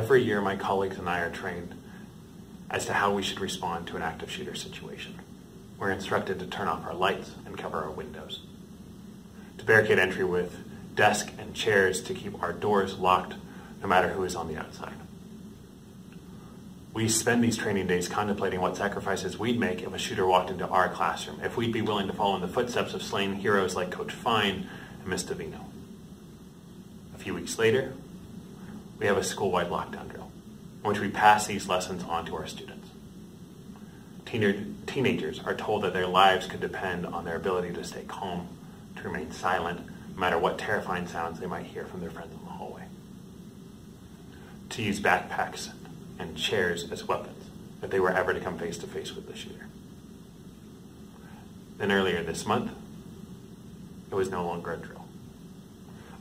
Every year, my colleagues and I are trained as to how we should respond to an active shooter situation. We're instructed to turn off our lights and cover our windows, to barricade entry with desks and chairs to keep our doors locked no matter who is on the outside. We spend these training days contemplating what sacrifices we'd make if a shooter walked into our classroom, if we'd be willing to follow in the footsteps of slain heroes like Coach Fine and Miss Davino. A few weeks later, we have a school-wide lockdown drill, in which we pass these lessons on to our students. Teenagers are told that their lives could depend on their ability to stay calm, to remain silent, no matter what terrifying sounds they might hear from their friends in the hallway. To use backpacks and chairs as weapons if they were ever to come face to face with the shooter. Then earlier this month, it was no longer a drill.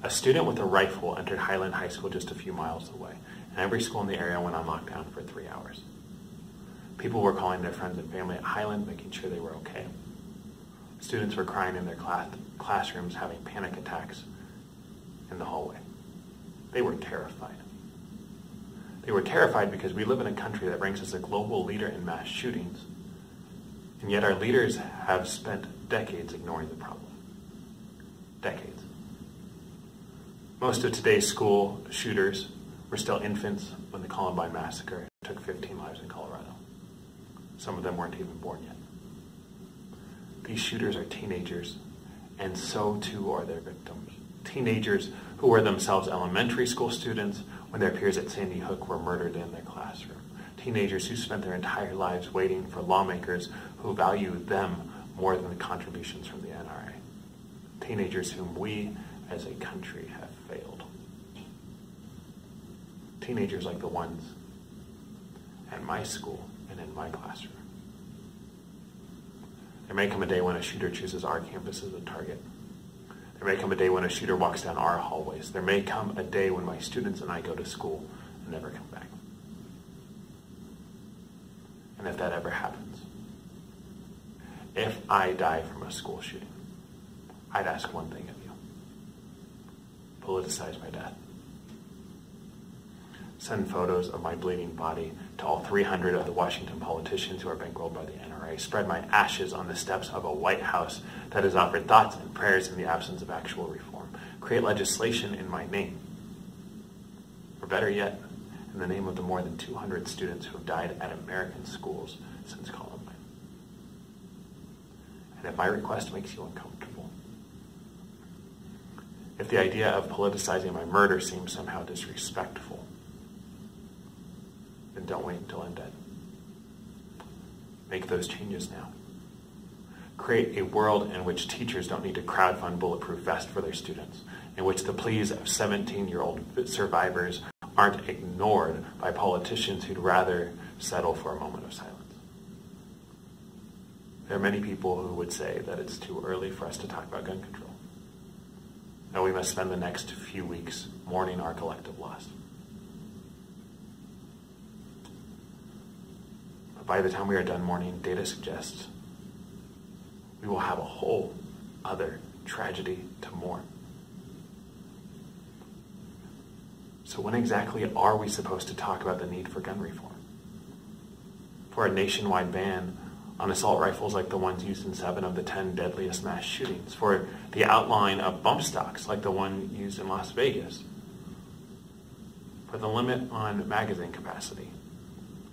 A student with a rifle entered Highland High School just a few miles away, and every school in the area went on lockdown for 3 hours. People were calling their friends and family at Highland, making sure they were okay. Students were crying in their classrooms, having panic attacks in the hallway. They were terrified. They were terrified because we live in a country that ranks as a global leader in mass shootings, and yet our leaders have spent decades ignoring the problem. Decades. Most of today's school shooters were still infants when the Columbine massacre took 15 lives in Colorado. Some of them weren't even born yet. These shooters are teenagers, and so too are their victims. Teenagers who were themselves elementary school students when their peers at Sandy Hook were murdered in their classroom. Teenagers who spent their entire lives waiting for lawmakers who value them more than the contributions from the NRA. Teenagers whom we as a country have failed. Teenagers like the ones at my school and in my classroom. There may come a day when a shooter chooses our campus as a target. There may come a day when a shooter walks down our hallways. There may come a day when my students and I go to school and never come back. And if that ever happens, if I die from a school shooting, I'd ask one thing of you. Politicize my death. Send photos of my bleeding body to all 300 of the Washington politicians who are bankrolled by the NRA. Spread my ashes on the steps of a White House that has offered thoughts and prayers in the absence of actual reform. Create legislation in my name. Or better yet, in the name of the more than 200 students who have died at American schools since Columbine. And if my request makes you uncomfortable, if the idea of politicizing my murder seems somehow disrespectful, then don't wait until I'm dead. Make those changes now. Create a world in which teachers don't need to crowdfund bulletproof vests for their students, in which the pleas of 17-year-old survivors aren't ignored by politicians who'd rather settle for a moment of silence. There are many people who would say that it's too early for us to talk about gun control. That we must spend the next few weeks mourning our collective loss. But by the time we are done mourning, data suggests we will have a whole other tragedy to mourn. So when exactly are we supposed to talk about the need for gun reform? For a nationwide ban on assault rifles like the ones used in 7 of the 10 deadliest mass shootings? For the outline of bump stocks like the one used in Las Vegas? For the limit on magazine capacity?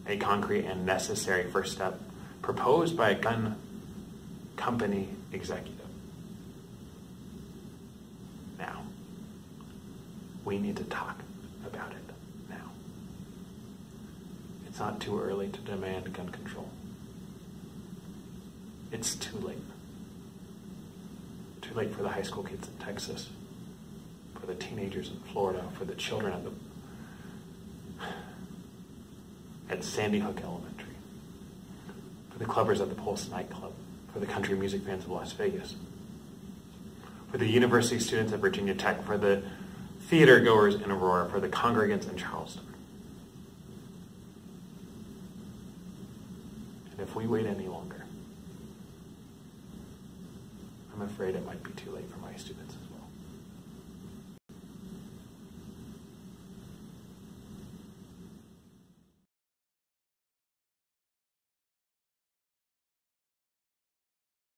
A concrete and necessary first step proposed by a gun company executive. Now, we need to talk about it now. It's not too early to demand gun control. It's too late. Too late for the high school kids in Texas, for the teenagers in Florida, for the children at Sandy Hook Elementary, for the clubbers at the Pulse nightclub, for the country music fans of Las Vegas, for the university students at Virginia Tech, for the theater goers in Aurora, for the congregants in Charleston. And if we wait any longer, I'm afraid it might be too late for my students as well.